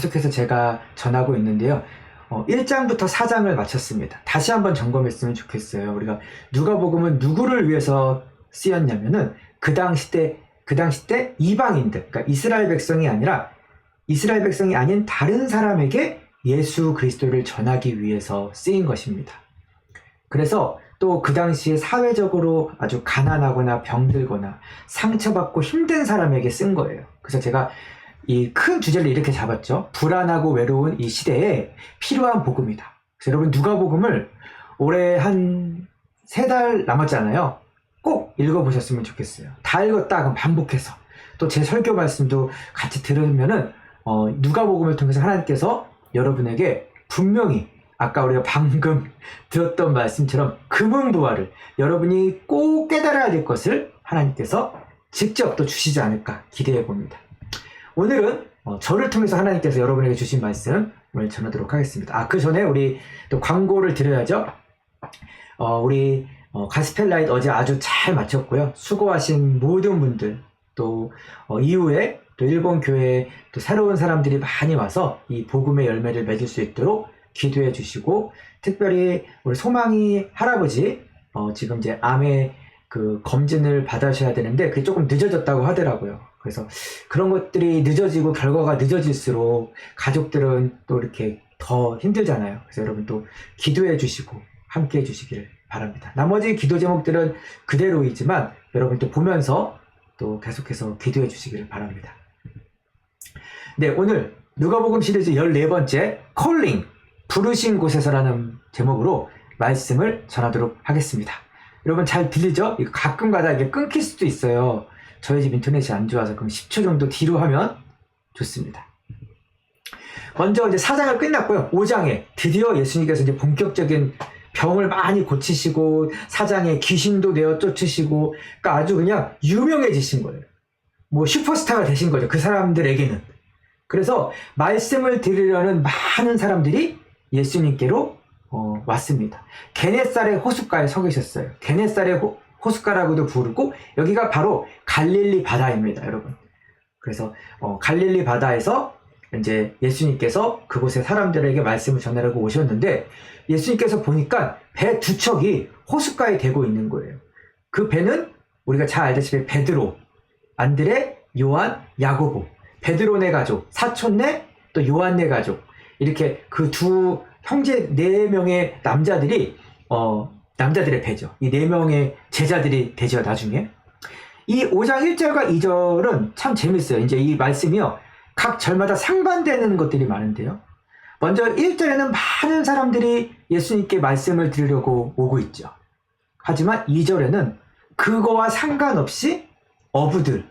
계속해서 제가 전하고 있는데요. 1장부터 4장을 마쳤습니다. 다시 한번 점검했으면 좋겠어요. 우리가 누가복음은 누구를 위해서 쓰였냐면은 그 당시 때 이방인들, 그러니까 이스라엘 백성이 아니라 이스라엘 백성이 아닌 다른 사람에게 예수 그리스도를 전하기 위해서 쓰인 것입니다. 그래서 또 그 당시에 사회적으로 아주 가난하거나 병들거나 상처받고 힘든 사람에게 쓴 거예요. 그래서 제가 이 큰 주제를 이렇게 잡았죠. 불안하고 외로운 이 시대에 필요한 복음이다. 그래서 여러분 누가복음을 올해 한 3달 남았잖아요. 꼭 읽어보셨으면 좋겠어요. 다 읽었다 그럼 반복해서 또 제 설교 말씀도 같이 들으면은 누가복음을 통해서 하나님께서 여러분에게 분명히 아까 우리가 방금 들었던 말씀처럼 금은부활을 여러분이 꼭 깨달아야 될 것을 하나님께서 직접 또 주시지 않을까 기대해 봅니다. 오늘은 저를 통해서 하나님께서 여러분에게 주신 말씀을 전하도록 하겠습니다. 그 전에 우리 또 광고를 드려야죠. 우리 가스펠라이트 어제 아주 잘 마쳤고요. 수고하신 모든 분들 또 이후에 또 일본 교회에 또 새로운 사람들이 많이 와서 이 복음의 열매를 맺을 수 있도록 기도해 주시고, 특별히 우리 소망이 할아버지 지금 이제 암의 그 검진을 받으셔야 되는데 그게 조금 늦어졌다고 하더라고요. 그래서 그런 것들이 늦어지고 결과가 늦어질수록 가족들은 또 이렇게 더 힘들잖아요. 그래서 여러분 또 기도해 주시고 함께 해 주시기를 바랍니다. 나머지 기도 제목들은 그대로이지만 여러분 또 보면서 또 계속해서 기도해 주시기를 바랍니다. 네, 오늘 누가복음 시리즈 14번째 콜링, 부르신 곳에서라는 제목으로 말씀을 전하도록 하겠습니다. 여러분 잘 들리죠? 이거 가끔 가다 이게 끊길 수도 있어요. 저희 집 인터넷이 안 좋아서 그럼 10초 정도 뒤로 하면 좋습니다. 먼저 이제 4장을 끝났고요. 5장에 드디어 예수님께서 이제 본격적인 병을 많이 고치시고 4장에 귀신도 내어 쫓으시고, 그러니까 아주 그냥 유명해지신 거예요. 뭐 슈퍼스타가 되신 거죠. 그 사람들에게는. 그래서 말씀을 들으려는 많은 사람들이 예수님께로 왔습니다. 게네사렛 호숫가에 서 계셨어요. 게네사렛 호숫가라고도 부르고 여기가 바로 갈릴리 바다입니다, 여러분. 그래서 갈릴리 바다에서 이제 예수님께서 그곳에 사람들에게 말씀을 전하려고 오셨는데 예수님께서 보니까 배 2척이 호숫가에 대고 있는 거예요. 그 배는 우리가 잘 알다시피 베드로, 안드레, 요한, 야고보, 베드로네 가족, 사촌네, 또 요한네 가족, 이렇게 그 두 형제 4명의 남자들이 남자들의 배죠. 이 4명의 제자들이 되죠, 나중에. 이 5장 1절과 2절은 참 재밌어요. 이제 이 말씀이요, 각 절마다 상반되는 것들이 많은데요. 먼저 1절에는 많은 사람들이 예수님께 말씀을 들으려고 오고 있죠. 하지만 2절에는 그거와 상관없이 어부들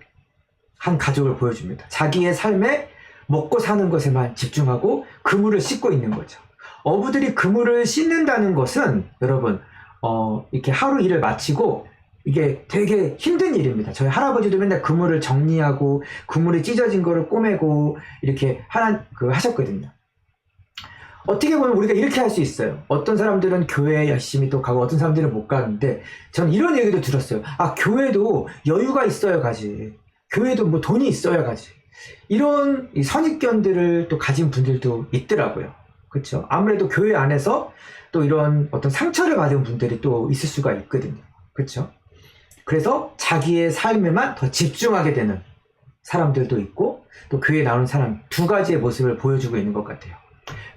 한 가족을 보여줍니다. 자기의 삶에 먹고 사는 것에만 집중하고 그물을 씻고 있는 거죠. 어부들이 그물을 씻는다는 것은 여러분 이렇게 하루 일을 마치고 이게 되게 힘든 일입니다. 저희 할아버지도 맨날 그물을 정리하고 그물이 찢어진 거를 꼬매고 이렇게 하셨거든요. 어떻게 보면 우리가 이렇게 할 수 있어요. 어떤 사람들은 교회에 열심히 또 가고 어떤 사람들은 못 가는데 저는 이런 얘기도 들었어요. 교회도 여유가 있어야 가지. 교회도 뭐 돈이 있어야 가지. 이런 선입견들을 또 가진 분들도 있더라고요. 그렇죠? 아무래도 교회 안에서 또 이런 어떤 상처를 받은 분들이 또 있을 수가 있거든요. 그렇죠? 그래서 자기의 삶에만 더 집중하게 되는 사람들도 있고 또 교회에 나오는 사람, 2가지의 모습을 보여주고 있는 것 같아요.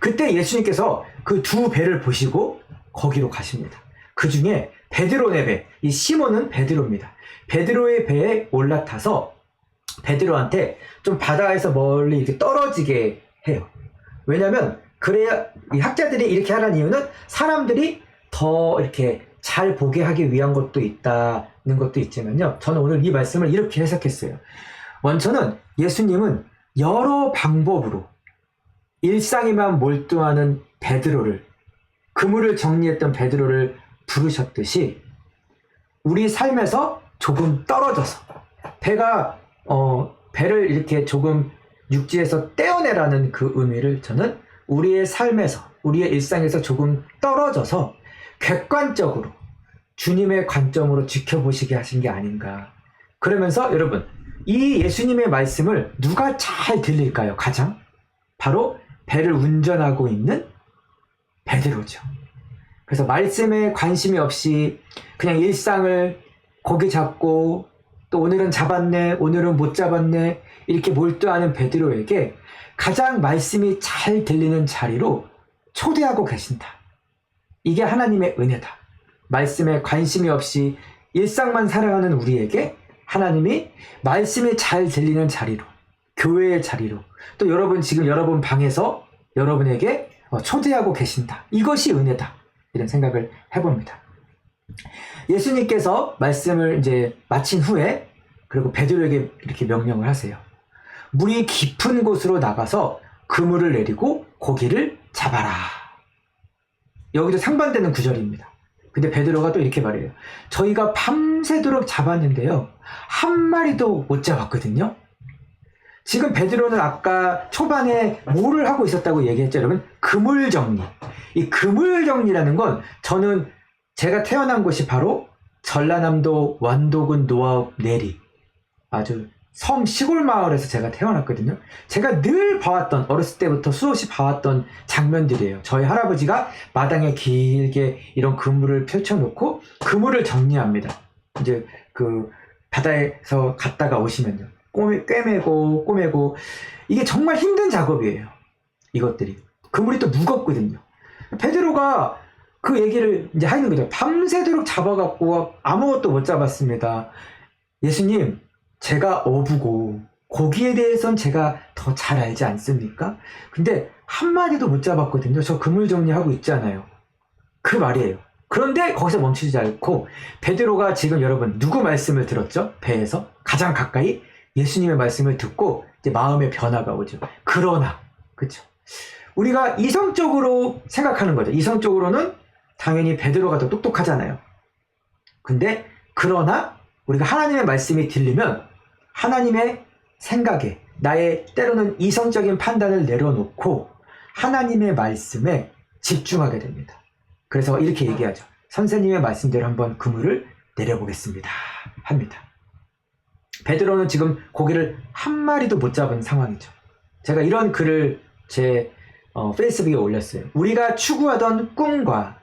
그때 예수님께서 그 2 배를 보시고 거기로 가십니다. 그 중에 베드로네 배, 이 시몬은 베드로입니다. 베드로의 배에 올라타서 베드로한테 좀 바다에서 멀리 이렇게 떨어지게 해요. 왜냐면 그래야 이 학자들이 이렇게 하라는 이유는 사람들이 더 이렇게 잘 보게 하기 위한 것도 있다는 것도 있지만요. 저는 오늘 이 말씀을 이렇게 해석했어요. 원천은 예수님은 여러 방법으로 일상에만 몰두하는 베드로를, 그물을 정리했던 베드로를 부르셨듯이 우리 삶에서 조금 떨어져서 배를 이렇게 조금 육지에서 떼어내라는 그 의미를 저는 우리의 삶에서, 우리의 일상에서 조금 떨어져서 객관적으로 주님의 관점으로 지켜보시게 하신 게 아닌가. 그러면서 여러분, 이 예수님의 말씀을 누가 잘 들릴까요? 가장? 바로 배를 운전하고 있는 베드로죠. 그래서 말씀에 관심이 없이 그냥 일상을 고기 잡고 또 오늘은 잡았네, 오늘은 못 잡았네 이렇게 몰두하는 베드로에게 가장 말씀이 잘 들리는 자리로 초대하고 계신다. 이게 하나님의 은혜다. 말씀에 관심이 없이 일상만 살아가는 우리에게 하나님이 말씀이 잘 들리는 자리로, 교회의 자리로, 또 여러분 지금 여러분 방에서 여러분에게 초대하고 계신다. 이것이 은혜다. 이런 생각을 해봅니다. 예수님께서 말씀을 이제 마친 후에 그리고 베드로에게 이렇게 명령을 하세요. 물이 깊은 곳으로 나가서 그물을 내리고 고기를 잡아라. 여기도 상반되는 구절입니다. 근데 베드로가 또 이렇게 말해요. 저희가 밤새도록 잡았는데요. 한 마리도 못 잡았거든요. 지금 베드로는 아까 초반에 뭐를 하고 있었다고 얘기했죠, 여러분? 그물 정리. 이 그물 정리라는 건 저는 제가 태어난 곳이 바로 전라남도 완도군 노아읍 내리, 아주 섬 시골 마을에서 제가 태어났거든요. 제가 늘 봐왔던, 어렸을 때부터 수없이 봐왔던 장면들이에요. 저희 할아버지가 마당에 길게 이런 그물을 펼쳐놓고 그물을 정리합니다. 이제 그 바다에서 갔다가 오시면요. 꿰매고 이게 정말 힘든 작업이에요. 이것들이. 그물이 또 무겁거든요. 베드로가 그 얘기를 이제 하는 거죠. 밤새도록 잡아갖고 아무것도 못 잡았습니다. 예수님, 제가 어부고 고기에 대해선 제가 더 잘 알지 않습니까? 근데 한 마리도 못 잡았거든요. 저 그물 정리하고 있잖아요. 그 말이에요. 그런데 거기서 멈추지 않고 베드로가 지금 여러분 누구 말씀을 들었죠? 배에서 가장 가까이 예수님의 말씀을 듣고 이제 마음의 변화가 오죠. 그러나, 그렇죠? 우리가 이성적으로 생각하는 거죠. 이성적으로는 당연히 베드로가 더 똑똑하잖아요. 근데 그러나 우리가 하나님의 말씀이 들리면 하나님의 생각에, 나의 때로는 이성적인 판단을 내려놓고 하나님의 말씀에 집중하게 됩니다. 그래서 이렇게 얘기하죠. 선생님의 말씀대로 한번 그물을 내려보겠습니다. 합니다. 베드로는 지금 고기를 한 마리도 못 잡은 상황이죠. 제가 이런 글을 제 페이스북에 올렸어요. 우리가 추구하던 꿈과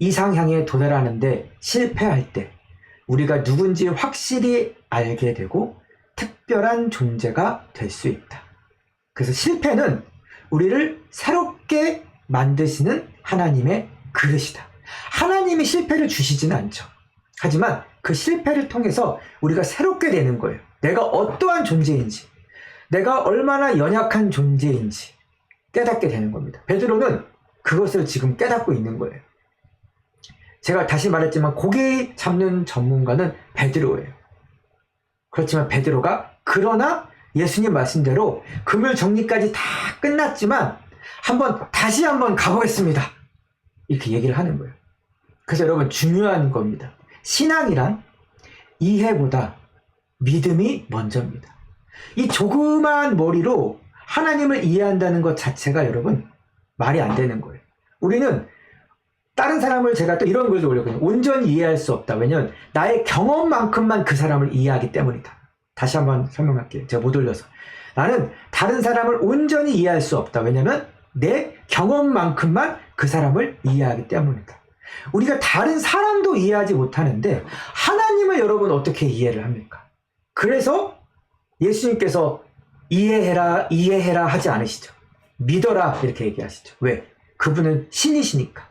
이상향에 도달하는데 실패할 때 우리가 누군지 확실히 알게 되고 특별한 존재가 될 수 있다. 그래서 실패는 우리를 새롭게 만드시는 하나님의 그릇이다. 하나님이 실패를 주시지는 않죠. 하지만 그 실패를 통해서 우리가 새롭게 되는 거예요. 내가 어떠한 존재인지, 내가 얼마나 연약한 존재인지 깨닫게 되는 겁니다. 베드로는 그것을 지금 깨닫고 있는 거예요. 제가 다시 말했지만 고기 잡는 전문가는 베드로예요. 그렇지만 베드로가 그러나 예수님 말씀대로 그물 정리까지 다 끝났지만 다시 한번 가보겠습니다. 이렇게 얘기를 하는 거예요. 그래서 여러분 중요한 겁니다. 신앙이란 이해보다 믿음이 먼저입니다. 이 조그마한 머리로 하나님을 이해한다는 것 자체가 여러분 말이 안 되는 거예요. 우리는 다른 사람을 제가 또 이런 글도 올렸거든요. 온전히 이해할 수 없다. 왜냐하면 나의 경험만큼만 그 사람을 이해하기 때문이다. 다시 한번 설명할게요. 제가 못 올려서. 나는 다른 사람을 온전히 이해할 수 없다. 왜냐하면 내 경험만큼만 그 사람을 이해하기 때문이다. 우리가 다른 사람도 이해하지 못하는데 하나님을 여러분 어떻게 이해를 합니까? 그래서 예수님께서 이해해라 하지 않으시죠. 믿어라 이렇게 얘기하시죠. 왜? 그분은 신이시니까.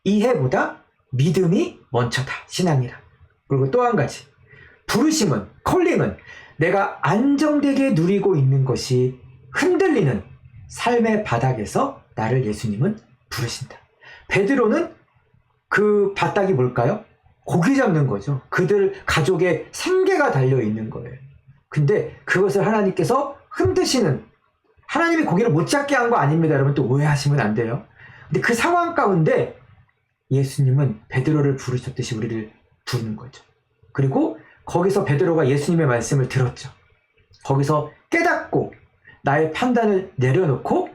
이해보다 믿음이 먼저다. 신앙이라. 그리고 또 한 가지. 부르심은, 콜링은 내가 안정되게 누리고 있는 것이 흔들리는 삶의 바닥에서 나를 예수님은 부르신다. 베드로는 그 바닥이 뭘까요? 고기 잡는 거죠. 그들 가족의 생계가 달려있는 거예요. 근데 그것을 하나님께서 흔드시는, 하나님이 고기를 못 잡게 한 거 아닙니다. 여러분 또 오해하시면 안 돼요. 근데 그 상황 가운데 예수님은 베드로를 부르셨듯이 우리를 부르는 거죠. 그리고 거기서 베드로가 예수님의 말씀을 들었죠. 거기서 깨닫고 나의 판단을 내려놓고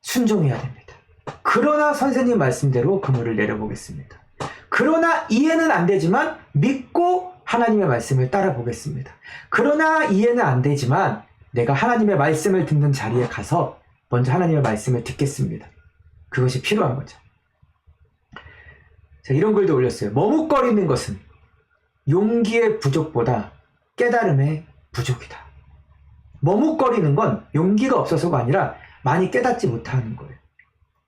순종해야 됩니다. 그러나 선생님 말씀대로 그물을 내려보겠습니다. 그러나 이해는 안 되지만 믿고 하나님의 말씀을 따라 보겠습니다. 그러나 이해는 안 되지만 내가 하나님의 말씀을 듣는 자리에 가서 먼저 하나님의 말씀을 듣겠습니다. 그것이 필요한 거죠. 자, 이런 글도 올렸어요. 머뭇거리는 것은 용기의 부족보다 깨달음의 부족이다. 머뭇거리는 건 용기가 없어서가 아니라 많이 깨닫지 못하는 거예요.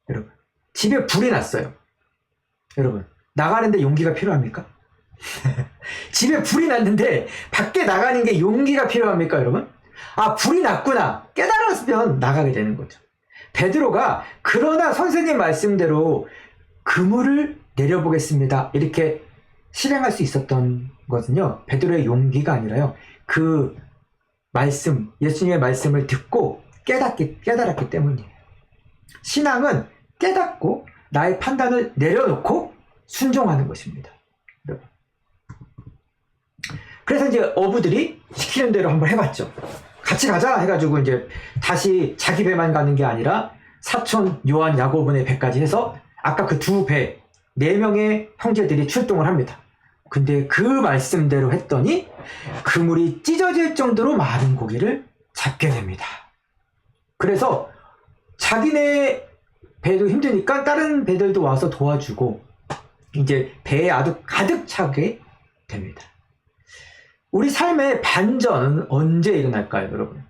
여러분, 집에 불이 났어요. 여러분, 나가는데 용기가 필요합니까? 집에 불이 났는데 밖에 나가는 게 용기가 필요합니까, 여러분? 아, 불이 났구나 깨달았으면 나가게 되는 거죠. 베드로가 그러나 선생님 말씀대로 그물을 내려보겠습니다 이렇게 실행할 수 있었던 것은요, 베드로의 용기가 아니라요, 그 말씀, 예수님의 말씀을 듣고 깨달았기 때문이에요. 신앙은 깨닫고 나의 판단을 내려놓고 순종하는 것입니다. 여러분. 그래서 이제 어부들이 시키는 대로 한번 해봤죠. 같이 가자 해가지고 이제 다시 자기 배만 가는 게 아니라 사촌 요한 야고보의 배까지 해서 아까 그 두 배, 4명의 형제들이 출동을 합니다. 근데 그 말씀대로 했더니 그물이 찢어질 정도로 많은 고기를 잡게 됩니다. 그래서 자기네 배도 힘드니까 다른 배들도 와서 도와주고 이제 배에 아주 가득 차게 됩니다. 우리 삶의 반전은 언제 일어날까요, 여러분?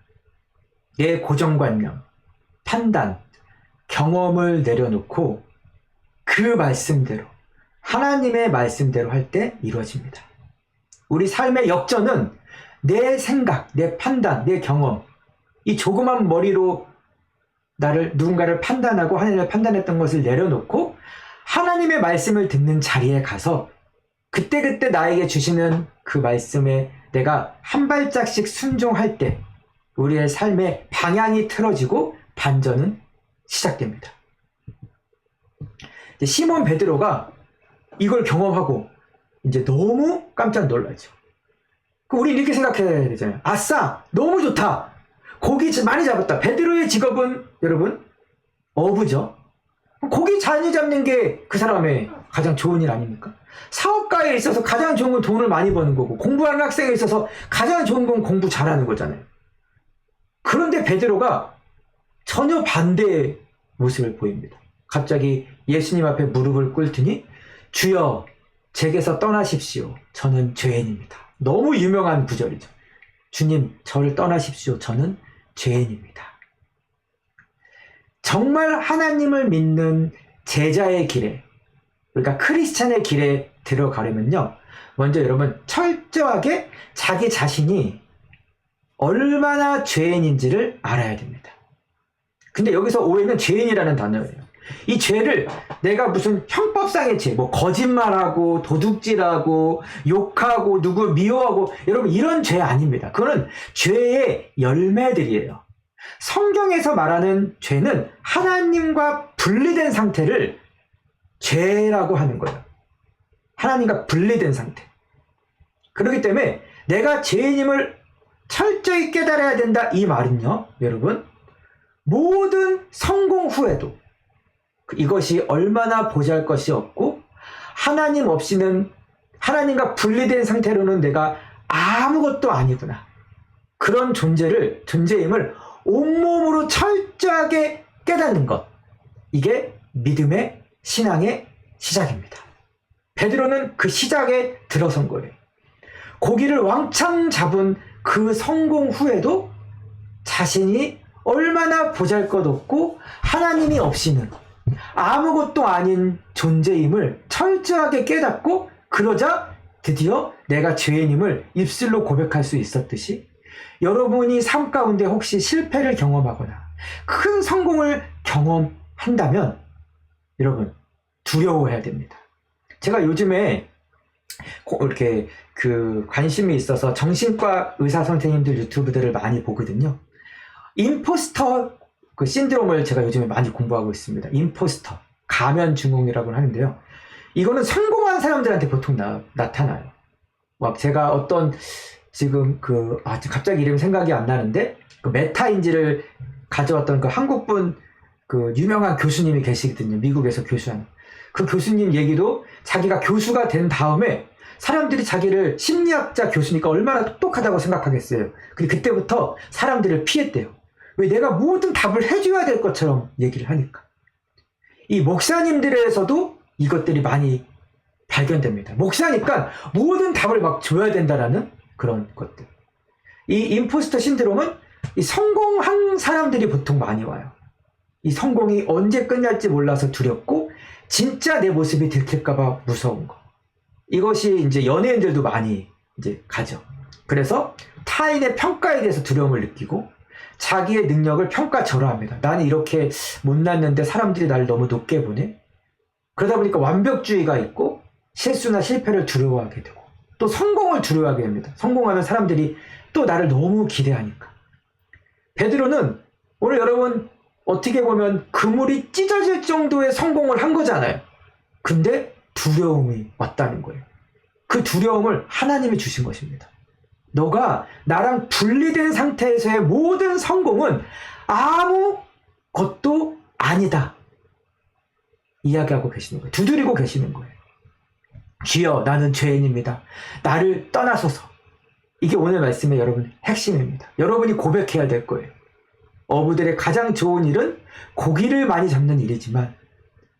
내 고정관념, 판단, 경험을 내려놓고 그 말씀대로, 하나님의 말씀대로 할 때 이루어집니다. 우리 삶의 역전은 내 생각, 내 판단, 내 경험, 이 조그만 머리로 누군가를 판단하고 하나님을 판단했던 것을 내려놓고 하나님의 말씀을 듣는 자리에 가서 그때그때 나에게 주시는 그 말씀에 내가 한 발짝씩 순종할 때 우리의 삶의 방향이 틀어지고 반전은 시작됩니다. 시몬 베드로가 이걸 경험하고 이제 너무 깜짝 놀라죠. 우리 이렇게 생각해야 되잖아요. 아싸, 너무 좋다. 고기 많이 잡았다. 베드로의 직업은 여러분 어부죠. 고기 잘 잡는 게 그 사람의 가장 좋은 일 아닙니까? 사업가에 있어서 가장 좋은 건 돈을 많이 버는 거고, 공부하는 학생에 있어서 가장 좋은 건 공부 잘하는 거잖아요. 그런데 베드로가 전혀 반대의 모습을 보입니다. 갑자기 예수님 앞에 무릎을 꿇더니 주여 제게서 떠나십시오. 저는 죄인입니다. 너무 유명한 구절이죠. 주님, 저를 떠나십시오. 저는 죄인입니다. 정말 하나님을 믿는 제자의 길에, 그러니까 크리스찬의 길에 들어가려면요, 먼저 여러분 철저하게 자기 자신이 얼마나 죄인인지를 알아야 됩니다. 근데 여기서 오해는 죄인이라는 단어예요. 이 죄를 내가 무슨 형법상의 죄, 뭐 거짓말하고 도둑질하고 욕하고 누구 미워하고, 여러분 이런 죄 아닙니다. 그거는 죄의 열매들이에요. 성경에서 말하는 죄는 하나님과 분리된 상태를 죄라고 하는 거예요. 하나님과 분리된 상태. 그렇기 때문에 내가 죄인임을 철저히 깨달아야 된다, 이 말은요, 여러분, 모든 성공 후에도 이것이 얼마나 보잘것이 없고 하나님 없이는, 하나님과 분리된 상태로는 내가 아무것도 아니구나, 그런 존재임을 온몸으로 철저하게 깨닫는 것, 이게 믿음의 신앙의 시작입니다. 베드로는 그 시작에 들어선 거예요. 고기를 왕창 잡은 그 성공 후에도 자신이 얼마나 보잘것없고 하나님이 없이는 아무것도 아닌 존재임을 철저하게 깨닫고, 그러자 드디어 내가 죄인임을 입술로 고백할 수 있었듯이, 여러분이 삶 가운데 혹시 실패를 경험하거나 큰 성공을 경험한다면 여러분 두려워해야 됩니다. 제가 요즘에 이렇게 관심이 있어서 정신과 의사 선생님들 유튜브들을 많이 보거든요. 임포스터 신드롬을 제가 요즘에 많이 공부하고 있습니다. 임포스터 가면 증후군이라고 하는데요. 이거는 성공한 사람들한테 보통 나타나요. 막 제가 어떤 지금 갑자기 이름이 생각이 안 나는데, 메타인지를 가져왔던 한국분 유명한 교수님이 계시거든요. 미국에서 교수하는. 그 교수님 얘기도 자기가 교수가 된 다음에 사람들이 자기를 심리학자 교수니까 얼마나 똑똑하다고 생각하겠어요. 근데 그때부터 사람들을 피했대요. 왜 내가 모든 답을 해줘야 될 것처럼 얘기를 하니까. 이 목사님들에서도 이것들이 많이 발견됩니다. 목사니까 모든 답을 막 줘야 된다라는 그런 것들. 이 임포스터 신드롬은 이 성공한 사람들이 보통 많이 와요. 이 성공이 언제 끝날지 몰라서 두렵고 진짜 내 모습이 들킬까봐 무서운 거. 이것이 이제 연예인들도 많이 이제 가죠. 그래서 타인의 평가에 대해서 두려움을 느끼고 자기의 능력을 평가절하합니다. 나는 이렇게 못났는데 사람들이 나를 너무 높게 보네. 그러다 보니까 완벽주의가 있고 실수나 실패를 두려워하게 되고 또 성공을 두려워하게 됩니다. 성공하면 사람들이 또 나를 너무 기대하니까. 베드로는 오늘 여러분 어떻게 보면 그물이 찢어질 정도의 성공을 한 거잖아요. 근데 두려움이 왔다는 거예요. 그 두려움을 하나님이 주신 것입니다. 너가 나랑 분리된 상태에서의 모든 성공은 아무것도 아니다. 이야기하고 계시는 거예요. 두드리고 계시는 거예요. 주여, 나는 죄인입니다. 나를 떠나소서. 이게 오늘 말씀의 여러분 핵심입니다. 여러분이 고백해야 될 거예요. 어부들의 가장 좋은 일은 고기를 많이 잡는 일이지만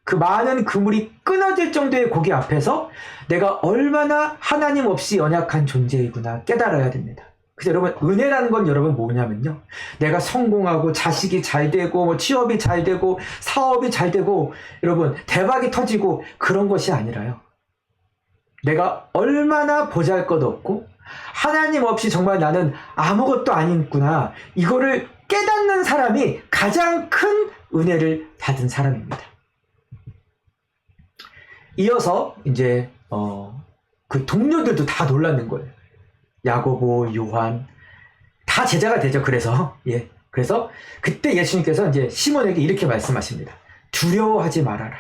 그 많은 그물이 끊어질 정도의 고기 앞에서 내가 얼마나 하나님 없이 연약한 존재이구나 깨달아야 됩니다. 그래서 여러분 은혜라는 건 여러분 뭐냐면요. 내가 성공하고 자식이 잘 되고 뭐 취업이 잘 되고 사업이 잘 되고 여러분 대박이 터지고 그런 것이 아니라요. 내가 얼마나 보잘것없고 하나님 없이 정말 나는 아무것도 아니구나 이거를 깨닫는 사람이 가장 큰 은혜를 받은 사람입니다. 이어서 이제 그 동료들도 다 놀랐는 거예요. 야고보, 요한 다 제자가 되죠. 그래서 그래서 그때 예수님께서 이제 시몬에게 이렇게 말씀하십니다. 두려워하지 말아라.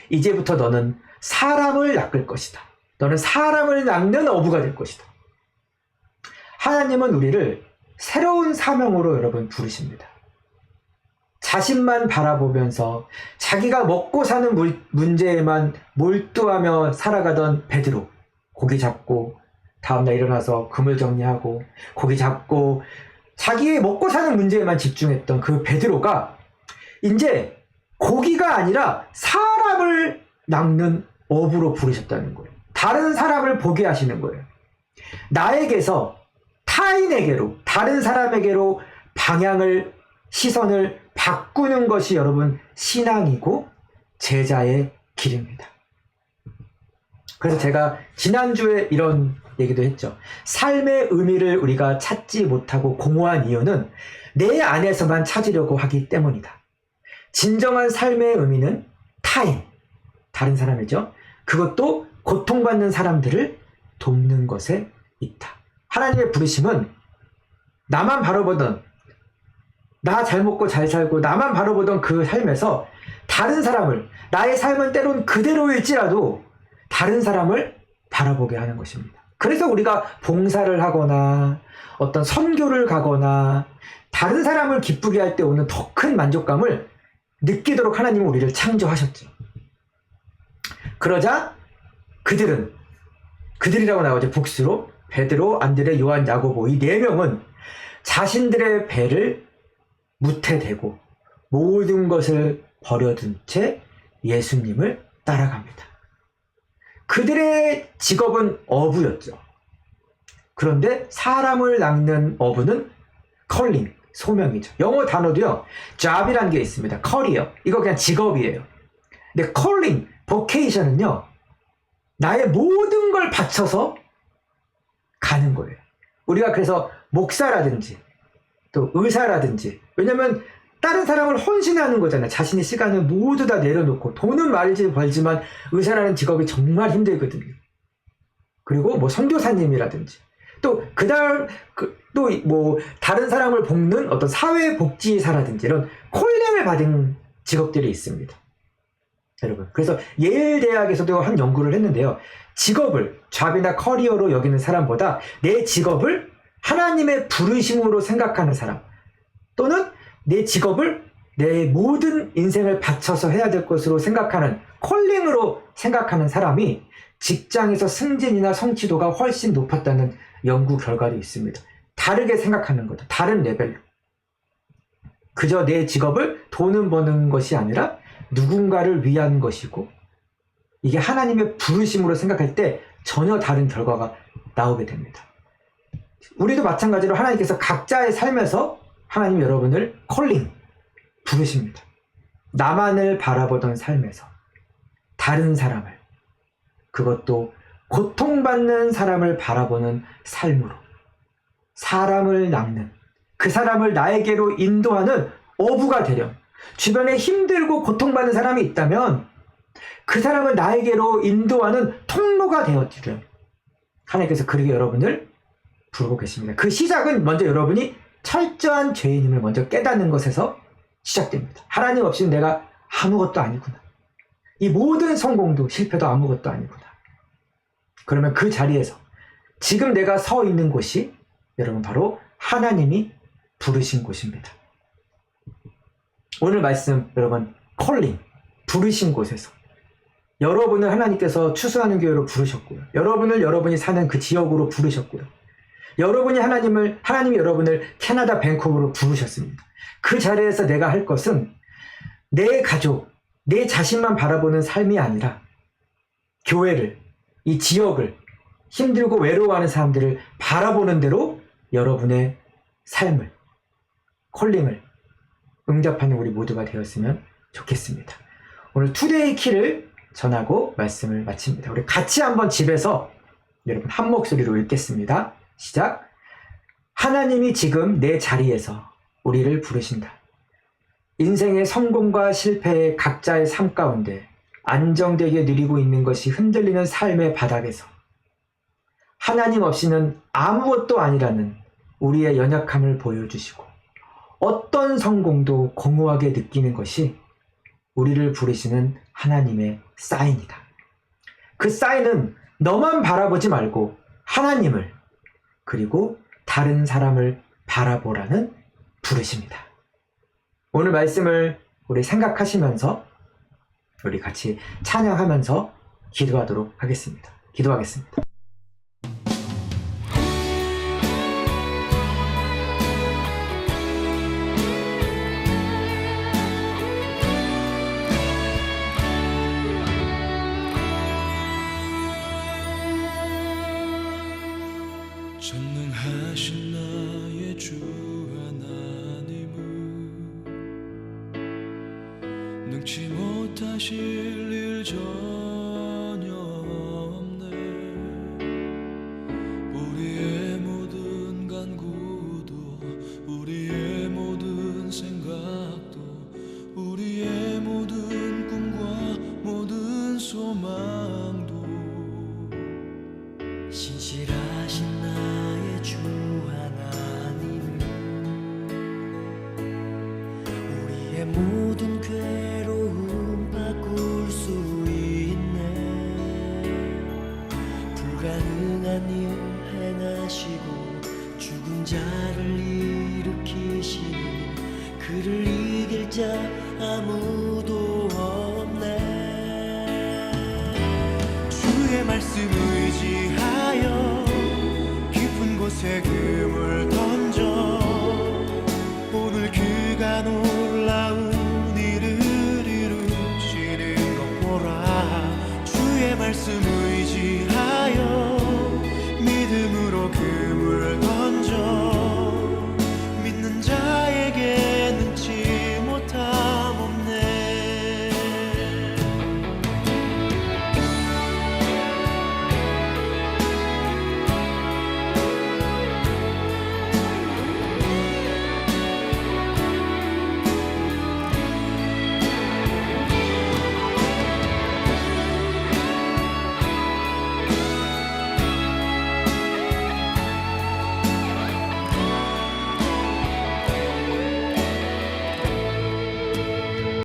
이제부터 너는 사람을 낚을 것이다. 너는 사람을 낚는 어부가 될 것이다. 하나님은 우리를 새로운 사명으로 여러분 부르십니다. 자신만 바라보면서 자기가 먹고 사는 문제에만 몰두하며 살아가던 베드로, 고기 잡고 다음날 일어나서 그물 정리하고 고기 잡고 자기의 먹고 사는 문제에만 집중했던 그 베드로가 이제 고기가 아니라 사람을 낚는 어부로 부르셨다는 거예요. 다른 사람을 보게 하시는 거예요. 나에게서 타인에게로, 다른 사람에게로 방향을, 시선을 바꾸는 것이 여러분 신앙이고 제자의 길입니다. 그래서 제가 지난주에 이런 얘기도 했죠. 삶의 의미를 우리가 찾지 못하고 공허한 이유는 내 안에서만 찾으려고 하기 때문이다. 진정한 삶의 의미는 타인, 다른 사람이죠. 그것도 고통받는 사람들을 돕는 것에 있다. 하나님의 부르심은 나만 바라보던, 나 잘 먹고 잘 살고 나만 바라보던 그 삶에서 다른 사람을, 나의 삶은 때론 그대로일지라도 다른 사람을 바라보게 하는 것입니다. 그래서 우리가 봉사를 하거나 어떤 선교를 가거나 다른 사람을 기쁘게 할 때 오는 더 큰 만족감을 느끼도록 하나님은 우리를 창조하셨죠. 그러자 그들이라고 나오죠. 복수로 베드로, 안드레, 요한, 야고보 이 네 명은 자신들의 배를 무태 대고 모든 것을 버려둔 채 예수님을 따라갑니다. 그들의 직업은 어부였죠. 그런데 사람을 낚는 어부는 컬링, 소명이죠. 영어 단어도요. job이라는 게 있습니다. 커리어, 이거 그냥 직업이에요. 근데 컬링, vocation은요. 나의 모든 걸 바쳐서 가는 거예요. 우리가 그래서 목사라든지 또 의사라든지, 왜냐면 다른 사람을 헌신하는 거잖아요. 자신의 시간을 모두 다 내려놓고 돈은 말지 벌지만 의사라는 직업이 정말 힘들거든요. 그리고 뭐 선교사님이라든지 또 그다음 또 뭐 다른 사람을 볶는 어떤 사회복지사라든지 이런 콜링을 받은 직업들이 있습니다. 여러분, 그래서 예일 대학에서도 한 연구를 했는데요. 직업을 잡이나 커리어로 여기는 사람보다 내 직업을 하나님의 부르심으로 생각하는 사람, 또는 내 직업을 내 모든 인생을 바쳐서 해야 될 것으로 생각하는 콜링으로 생각하는 사람이 직장에서 승진이나 성취도가 훨씬 높았다는 연구 결과도 있습니다. 다르게 생각하는 거죠. 다른 레벨로. 그저 내 직업을 돈을 버는 것이 아니라 누군가를 위한 것이고, 이게 하나님의 부르심으로 생각할 때 전혀 다른 결과가 나오게 됩니다. 우리도 마찬가지로 하나님께서 각자의 삶에서 하나님 여러분을 콜링, 부르십니다. 나만을 바라보던 삶에서 다른 사람을, 그것도 고통받는 사람을 바라보는 삶으로 사람을 낚는, 그 사람을 나에게로 인도하는 어부가 되렴. 주변에 힘들고 고통받는 사람이 있다면 그 사람을 나에게로 인도하는 통로가 되어주렴. 하나님께서 그렇게 여러분을 부르고 계십니다. 그 시작은 먼저 여러분이 철저한 죄인임을 먼저 깨닫는 것에서 시작됩니다. 하나님 없이는 내가 아무것도 아니구나. 이 모든 성공도 실패도 아무것도 아니구나. 그러면 그 자리에서 지금 내가 서 있는 곳이 여러분 바로 하나님이 부르신 곳입니다. 오늘 말씀 여러분 콜링, 부르신 곳에서 여러분을 하나님께서 추수하는 교회로 부르셨고요. 여러분을 여러분이 사는 그 지역으로 부르셨고요. 하나님이 여러분을 캐나다 밴쿠버로 부르셨습니다. 그 자리에서 내가 할 것은 내 가족, 내 자신만 바라보는 삶이 아니라 교회를, 이 지역을, 힘들고 외로워하는 사람들을 바라보는 대로 여러분의 삶을, 콜링을 응답하는 우리 모두가 되었으면 좋겠습니다. 오늘 투데이 키를 전하고 말씀을 마칩니다. 우리 같이 한번 집에서 여러분 한 목소리로 읽겠습니다. 시작. 하나님이 지금 내 자리에서 우리를 부르신다. 인생의 성공과 실패의 각자의 삶 가운데 안정되게 누리고 있는 것이 흔들리는 삶의 바닥에서 하나님 없이는 아무것도 아니라는 우리의 연약함을 보여주시고 어떤 성공도 공허하게 느끼는 것이 우리를 부르시는 하나님의 사인이다. 그 사인은 너만 바라보지 말고 하나님을, 그리고 다른 사람을 바라보라는 부르십니다. 오늘 말씀을 우리 생각하시면서 우리 같이 찬양하면서 기도하도록 하겠습니다. 기도하겠습니다. 전능하신 나의 주 하나님은 능치 못하실 일 전혀 없네. 우리의 모든 간구도 우리의 모든 생각도 우리의 모든 꿈과 모든 소망도 신실하신 나의 주 하나님은 우리의 모든 괴로움 바꿀 수 있네. 불가능한 일 행하시고 죽은 자를 일으키시니 그를 이길 자 아무도 없네. 주의 말씀 의지하여 깊은 곳에 금을